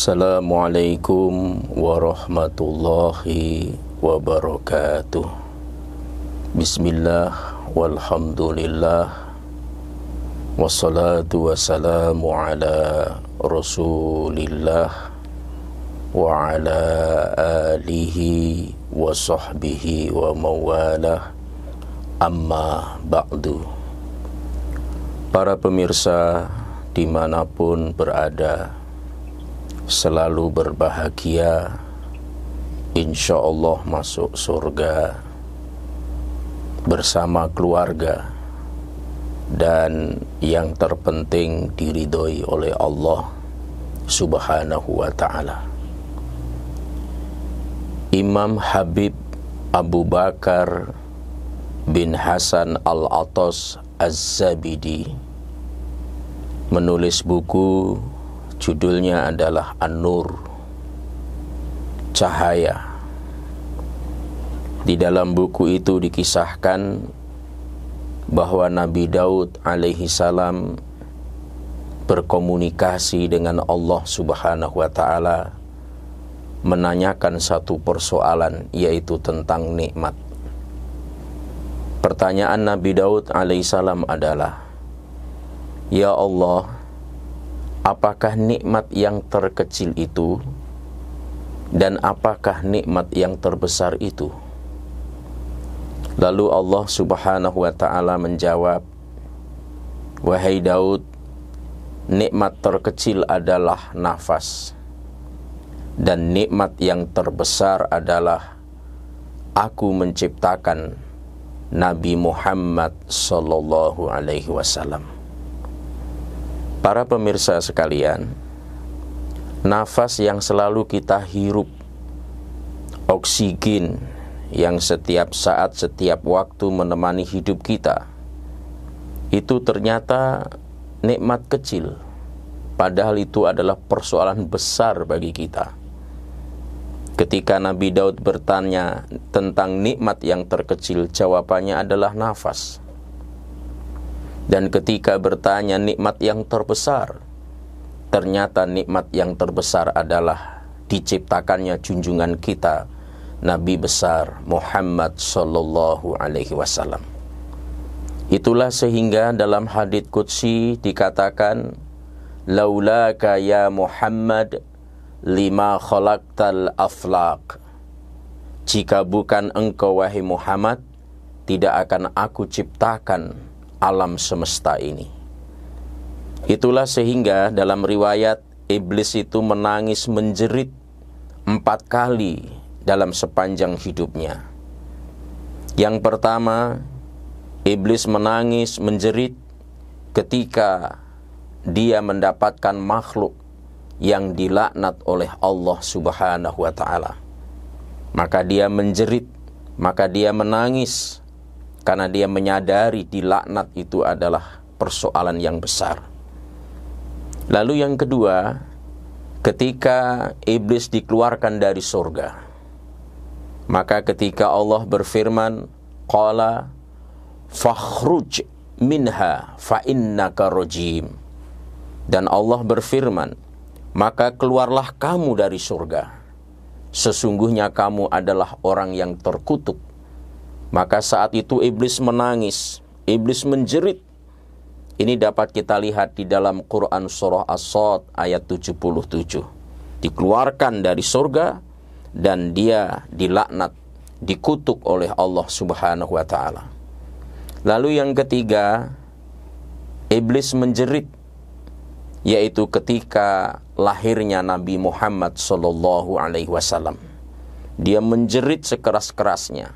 Assalamualaikum warahmatullahi wabarakatuh. Bismillah walhamdulillah wassalatu wassalamu ala rasulillah wa ala alihi wa sahbihi wa mawalah, amma ba'du. Para pemirsa dimanapun berada, selalu berbahagia, insya Allah masuk surga bersama keluarga, dan yang terpenting diridhoi oleh Allah Subhanahu wa ta'ala. Imam Habib Abu Bakar bin Hasan Al-Atas Az-Zabidi menulis buku, judulnya adalah An-Nur, cahaya. Di dalam buku itu dikisahkan bahwa Nabi Daud alaihi salam berkomunikasi dengan Allah Subhanahu wa ta'ala, menanyakan satu persoalan, yaitu tentang nikmat. Pertanyaan Nabi Daud alaihi salam adalah, "Ya Allah, apakah nikmat yang terkecil itu dan apakah nikmat yang terbesar itu?" Lalu Allah Subhanahu wa ta'ala menjawab, "Wahai Daud, nikmat terkecil adalah nafas, dan nikmat yang terbesar adalah Aku menciptakan Nabi Muhammad sallallahu alaihi wasallam." Para pemirsa sekalian, nafas yang selalu kita hirup, oksigen yang setiap saat, setiap waktu menemani hidup kita, itu ternyata nikmat kecil, padahal itu adalah persoalan besar bagi kita. Ketika Nabi Daud bertanya tentang nikmat yang terkecil, jawabannya adalah nafas. Dan ketika bertanya nikmat yang terbesar, ternyata nikmat yang terbesar adalah diciptakannya junjungan kita, Nabi besar Muhammad sallallahu alaihi wasallam. Itulah sehingga dalam hadits qudsi dikatakan, "Laulaka ya Muhammad lima khalaqtal aflaq." Jika bukan engkau wahai Muhammad, tidak akan aku ciptakan alam semesta ini. Itulah sehingga dalam riwayat, iblis itu menangis menjerit 4 kali dalam sepanjang hidupnya. Yang pertama, iblis menangis menjerit ketika dia mendapatkan makhluk yang dilaknat oleh Allah Subhanahu wa ta'ala. Maka dia menjerit, maka dia menangis, karena dia menyadari dilaknat itu adalah persoalan yang besar. Lalu yang kedua, ketika iblis dikeluarkan dari surga, maka ketika Allah berfirman, "Qala fakhruj minha fa innaka rajim." Dan Allah berfirman, "Maka keluarlah kamu dari surga, sesungguhnya kamu adalah orang yang terkutuk." Maka saat itu iblis menangis, iblis menjerit. Ini dapat kita lihat di dalam Quran surah As-Sad ayat 77. Dikeluarkan dari surga dan dia dilaknat, dikutuk oleh Allah Subhanahu wa ta'ala. Lalu yang ketiga, iblis menjerit, yaitu ketika lahirnya Nabi Muhammad sallallahu alaihi wasallam. Dia menjerit sekeras-kerasnya.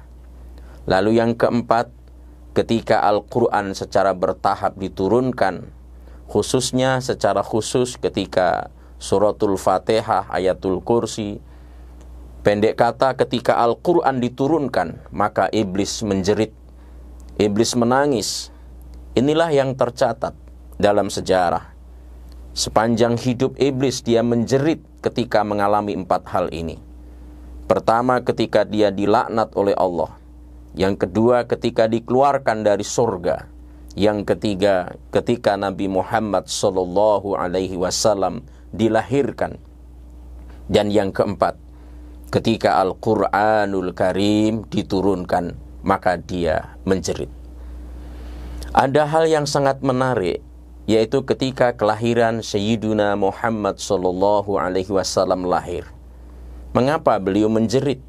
Lalu yang keempat, ketika Al-Quran secara bertahap diturunkan, khususnya secara khusus ketika suratul Fatihah, ayatul kursi, pendek kata ketika Al-Quran diturunkan, maka iblis menjerit, iblis menangis. Inilah yang tercatat dalam sejarah. Sepanjang hidup iblis dia menjerit ketika mengalami 4 hal ini. Pertama, ketika dia dilaknat oleh Allah. Yang kedua, ketika dikeluarkan dari surga. Yang ketiga, ketika Nabi Muhammad sallallahu alaihi wasallam dilahirkan. Dan yang keempat, ketika Al-Quranul Karim diturunkan, maka dia menjerit. Ada hal yang sangat menarik, yaitu ketika kelahiran Sayyiduna Muhammad sallallahu alaihi wasallam lahir. Mengapa beliau menjerit?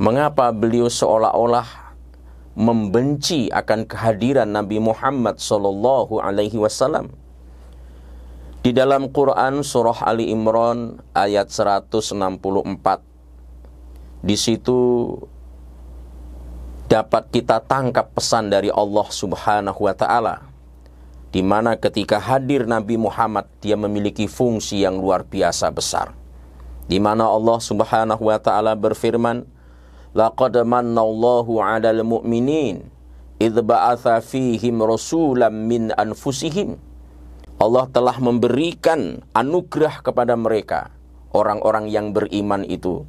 Mengapa beliau seolah-olah membenci akan kehadiran Nabi Muhammad sallallahu alaihi wasallam? Di dalam Quran surah Ali Imran ayat 164, di situ dapat kita tangkap pesan dari Allah Subhanahu wa taala, di mana ketika hadir Nabi Muhammad, dia memiliki fungsi yang luar biasa besar. Di mana Allah Subhanahu wa taala berfirman, "Laqad mannallahu 'alal mu'minin idz ba'atsa fihim rasulan min anfusihim." Allah telah memberikan anugerah kepada mereka, orang-orang yang beriman itu,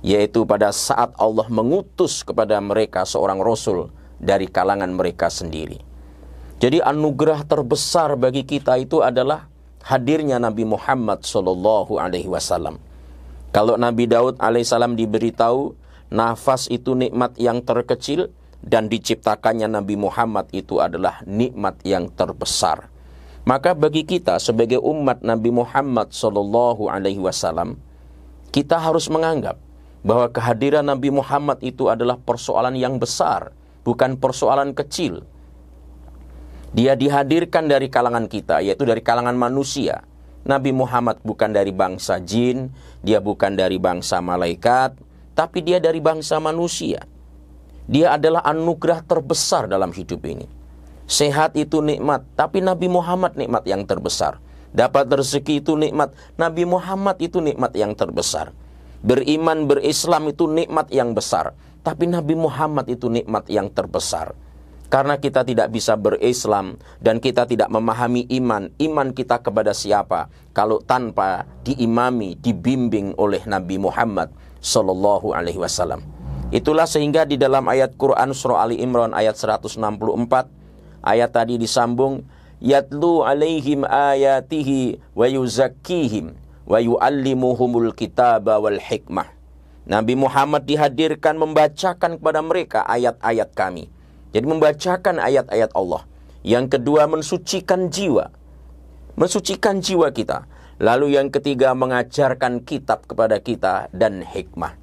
yaitu pada saat Allah mengutus kepada mereka seorang rasul dari kalangan mereka sendiri. Jadi anugerah terbesar bagi kita itu adalah hadirnya Nabi Muhammad sallallahu alaihi wasallam. Kalau Nabi Daud alaihissalam diberitahu nafas itu nikmat yang terkecil, dan diciptakannya Nabi Muhammad itu adalah nikmat yang terbesar. Maka bagi kita sebagai umat Nabi Muhammad sallallahu alaihi wasallam, kita harus menganggap bahwa kehadiran Nabi Muhammad itu adalah persoalan yang besar, bukan persoalan kecil. Dia dihadirkan dari kalangan kita, yaitu dari kalangan manusia. Nabi Muhammad bukan dari bangsa jin, dia bukan dari bangsa malaikat, tapi dia dari bangsa manusia. Dia adalah anugerah terbesar dalam hidup ini. Sehat itu nikmat, tapi Nabi Muhammad nikmat yang terbesar. Dapat rezeki itu nikmat, Nabi Muhammad itu nikmat yang terbesar. Beriman, berislam itu nikmat yang besar, tapi Nabi Muhammad itu nikmat yang terbesar. Karena kita tidak bisa berislam dan kita tidak memahami iman kita kepada siapa kalau tanpa diimami, dibimbing oleh Nabi Muhammad sallallahu alaihi wasallam. Itulah sehingga di dalam ayat Quran surah Ali Imran ayat 164, ayat tadi disambung, yatlu alaihim ayatihi wa yuzakkihim wa yuallimuhumul kitaba wal hikmah. Nabi Muhammad dihadirkan membacakan kepada mereka ayat-ayat kami. Jadi membacakan ayat-ayat Allah. Yang kedua, mensucikan jiwa. Mensucikan jiwa kita. Lalu yang ketiga, mengajarkan kitab kepada kita dan hikmah.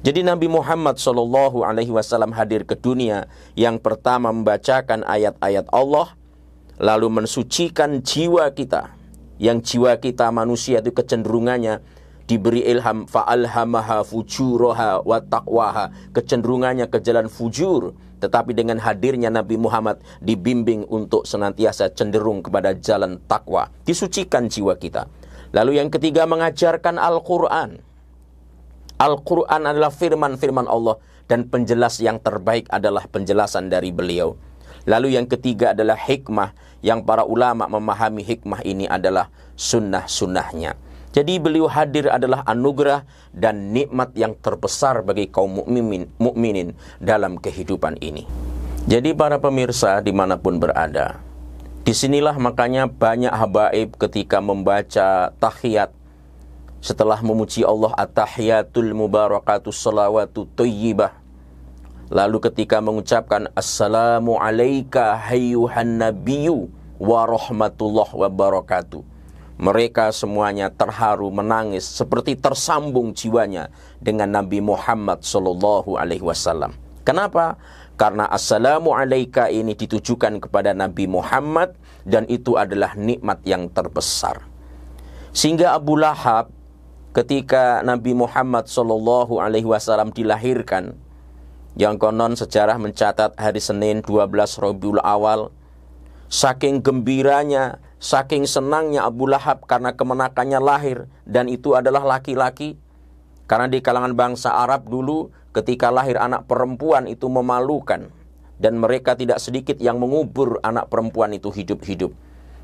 Jadi Nabi Muhammad sallallahu alaihi wasallam hadir ke dunia, yang pertama membacakan ayat-ayat Allah, lalu mensucikan jiwa kita. Yang jiwa kita manusia itu kecenderungannya diberi ilham, fa'alhamaha fujuraha wa taqwaha, kecenderungannya ke jalan fujur, tetapi dengan hadirnya Nabi Muhammad dibimbing untuk senantiasa cenderung kepada jalan takwa, disucikan jiwa kita. Lalu yang ketiga, mengajarkan Al-Quran. Al-Quran adalah firman-firman Allah, dan penjelas yang terbaik adalah penjelasan dari beliau. Lalu yang ketiga adalah hikmah, yang para ulama memahami hikmah ini adalah sunnah-sunnahnya. Jadi beliau hadir adalah anugerah dan nikmat yang terbesar bagi kaum mukminin dalam kehidupan ini. Jadi para pemirsa dimanapun berada, disinilah makanya banyak habaib ketika membaca tahiyat, setelah memuji Allah, at-tahiyatul mubarakatus salawatu thayyibah, lalu ketika mengucapkan assalamu alayka hayyuhan nabiyyu wa rahmatullah wa barakatuh, mereka semuanya terharu, menangis, seperti tersambung jiwanya dengan Nabi Muhammad sallallahu alaihi wasallam. Kenapa? Karena assalamu alayka ini ditujukan kepada Nabi Muhammad, dan itu adalah nikmat yang terbesar. Sehingga Abu Lahab ketika Nabi Muhammad sallallahu alaihi wasallam dilahirkan, yang konon sejarah mencatat hari Senin 12 Rabiul Awal, saking gembiranya, saking senangnya Abu Lahab karena kemenakannya lahir, dan itu adalah laki-laki. Karena di kalangan bangsa Arab dulu, ketika lahir anak perempuan itu memalukan, dan mereka tidak sedikit yang mengubur anak perempuan itu hidup-hidup.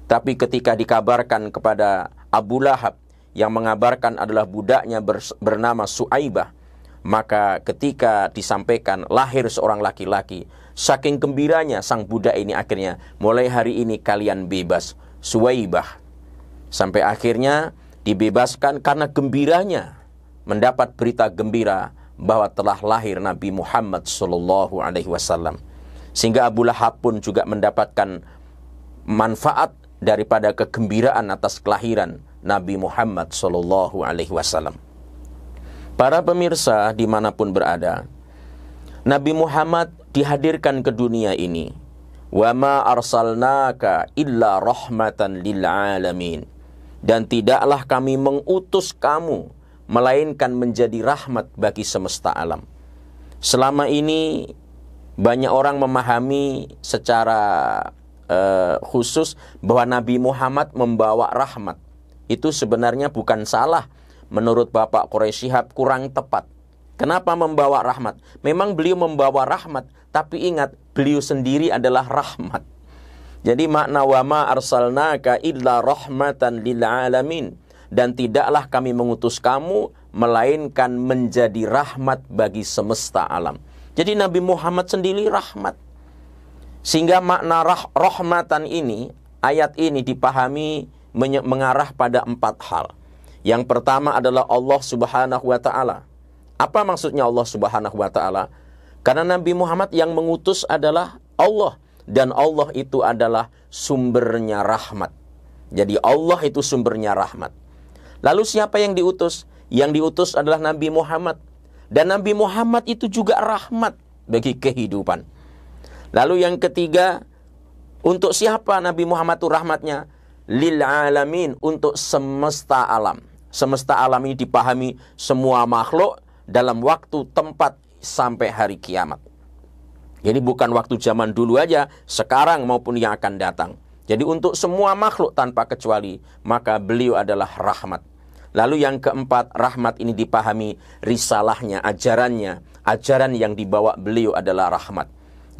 Tapi ketika dikabarkan kepada Abu Lahab, yang mengabarkan adalah budaknya bernama Su'aibah, maka ketika disampaikan lahir seorang laki-laki, saking gembiranya sang budak ini akhirnya, mulai hari ini kalian bebas, Suwaibah. Sampai akhirnya dibebaskan karena gembiranya mendapat berita gembira bahwa telah lahir Nabi Muhammad sallallahu alaihi wasallam. Sehingga Abu Lahab pun juga mendapatkan manfaat daripada kegembiraan atas kelahiran Nabi Muhammad sallallahu alaihi wasallam. Para pemirsa dimanapun berada, Nabi Muhammad dihadirkan ke dunia ini. Wa ma arsalnaka illa rahmatan lil alamin. Dan tidaklah kami mengutus kamu melainkan menjadi rahmat bagi semesta alam. Selama ini banyak orang memahami secara khusus bahwa Nabi Muhammad membawa rahmat. Itu sebenarnya bukan salah. Menurut Bapak Quraisy Shihab kurang tepat. Kenapa membawa rahmat? Memang beliau membawa rahmat, tapi ingat, beliau sendiri adalah rahmat. Jadi makna wa ma arsalnaka illa rahmatan lil alamin. Dan tidaklah kami mengutus kamu melainkan menjadi rahmat bagi semesta alam. Jadi Nabi Muhammad sendiri rahmat. Sehingga makna rahmatan ini, ayat ini dipahami mengarah pada 4 hal. Yang pertama adalah Allah Subhanahu wa ta'ala. Apa maksudnya Allah Subhanahu wa ta'ala? Karena Nabi Muhammad yang mengutus adalah Allah. Dan Allah itu adalah sumbernya rahmat. Jadi Allah itu sumbernya rahmat. Lalu siapa yang diutus? Yang diutus adalah Nabi Muhammad. Dan Nabi Muhammad itu juga rahmat bagi kehidupan. Lalu yang ketiga, untuk siapa Nabi Muhammad itu rahmatnya? Lil alamin, untuk semesta alam. Semesta alam ini dipahami semua makhluk dalam waktu, tempat, sampai hari kiamat. Jadi bukan waktu zaman dulu aja, sekarang maupun yang akan datang. Jadi untuk semua makhluk tanpa kecuali, maka beliau adalah rahmat. Lalu yang keempat, rahmat ini dipahami risalahnya, ajarannya. Ajaran yang dibawa beliau adalah rahmat.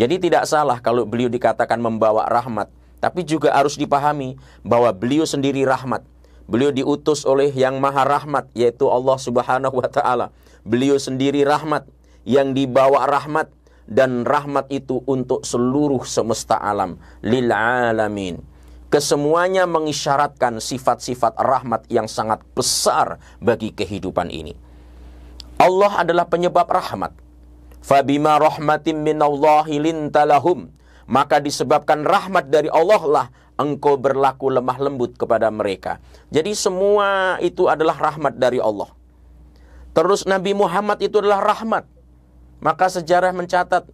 Jadi tidak salah kalau beliau dikatakan membawa rahmat. Tapi juga harus dipahami bahwa beliau sendiri rahmat. Beliau diutus oleh yang maha rahmat, yaitu Allah Subhanahu wa ta'ala. Beliau sendiri rahmat, yang dibawa rahmat. Dan rahmat itu untuk seluruh semesta alam. Lil alamin. Kesemuanya mengisyaratkan sifat-sifat rahmat yang sangat besar bagi kehidupan ini. Allah adalah penyebab rahmat. Fabima rahmatin minallahi lintalahum. Maka disebabkan rahmat dari Allah lah engkau berlaku lemah lembut kepada mereka. Jadi semua itu adalah rahmat dari Allah. Terus Nabi Muhammad itu adalah rahmat. Maka sejarah mencatat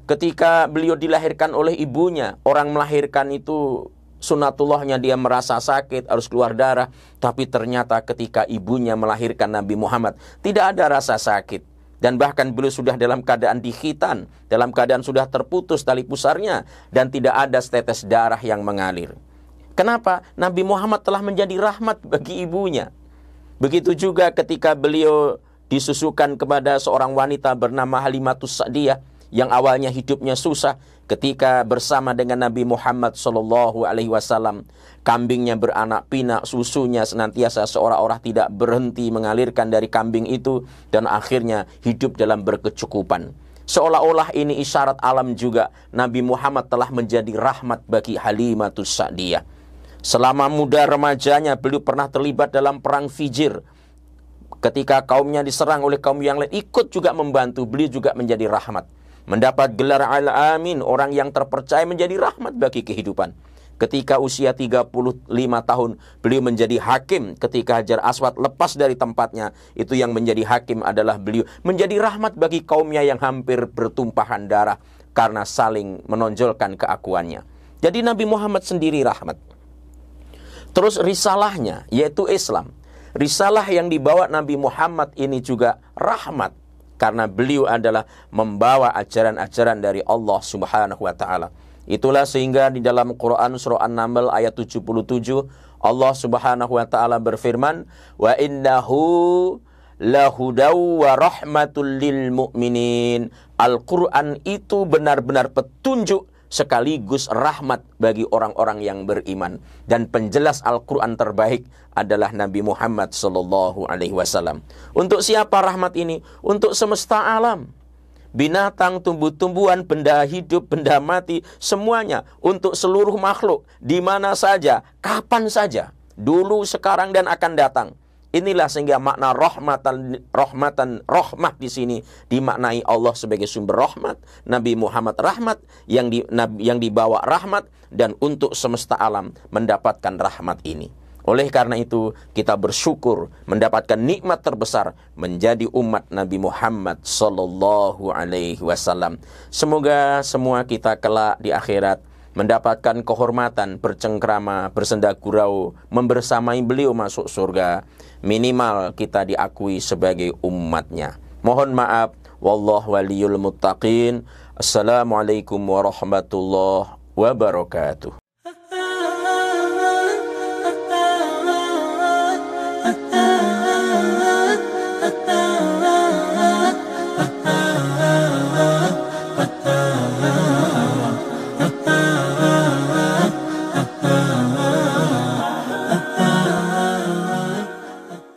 ketika beliau dilahirkan oleh ibunya, orang melahirkan itu sunatullahnya dia merasa sakit, harus keluar darah. Tapi ternyata ketika ibunya melahirkan Nabi Muhammad, tidak ada rasa sakit. Dan bahkan beliau sudah dalam keadaan dikhitan, dalam keadaan sudah terputus tali pusarnya, dan tidak ada setetes darah yang mengalir. Kenapa? Nabi Muhammad telah menjadi rahmat bagi ibunya. Begitu juga ketika beliau disusukan kepada seorang wanita bernama Halimatus Sa'diyah, yang awalnya hidupnya susah. Ketika bersama dengan Nabi Muhammad SAW, kambingnya beranak pinak, susunya senantiasa seolah-olah tidak berhenti mengalirkan dari kambing itu, dan akhirnya hidup dalam berkecukupan. Seolah-olah ini isyarat alam juga, Nabi Muhammad telah menjadi rahmat bagi Halimatus Sa'diyah. Selama muda remajanya beliau pernah terlibat dalam perang Fijir. Ketika kaumnya diserang oleh kaum yang lain, ikut juga membantu, beliau juga menjadi rahmat. Mendapat gelar al-amin, orang yang terpercaya, menjadi rahmat bagi kehidupan. Ketika usia 35 tahun, beliau menjadi hakim. Ketika Hajar Aswad lepas dari tempatnya, itu yang menjadi hakim adalah beliau. Menjadi rahmat bagi kaumnya yang hampir bertumpahan darah karena saling menonjolkan keakuannya. Jadi Nabi Muhammad sendiri rahmat. Terus risalahnya, yaitu Islam. Risalah yang dibawa Nabi Muhammad ini juga rahmat. Karena beliau adalah membawa ajaran-ajaran dari Allah Subhanahu wa ta'ala. Itulah sehingga di dalam Quran surah An-Naml ayat 77, Allah Subhanahu wa ta'ala berfirman, wa innahu lahudaw wa rahmatul lil mu'minin. Al-Quran itu benar-benar petunjuk sekaligus rahmat bagi orang-orang yang beriman. Dan penjelas Al-Quran terbaik adalah Nabi Muhammad SAW. Untuk siapa rahmat ini? Untuk semesta alam. Binatang, tumbuh-tumbuhan, benda hidup, benda mati, semuanya. Untuk seluruh makhluk, di mana saja, kapan saja. dulu, sekarang, dan akan datang. Inilah sehingga makna rahmah di sini dimaknai Allah sebagai sumber rahmat, Nabi Muhammad rahmat, yang dibawa rahmat, dan untuk semesta alam mendapatkan rahmat ini. Oleh karena itu, kita bersyukur mendapatkan nikmat terbesar menjadi umat Nabi Muhammad sallallahu alaihi wasallam. Semoga semua kita kelak di akhirat mendapatkan kehormatan, bercengkrama, bersenda gurau, membersamai beliau masuk surga. Minimal kita diakui sebagai umatnya. Mohon maaf. Wallahu waliyul muttaqin. Assalamualaikum warahmatullahi wabarakatuh.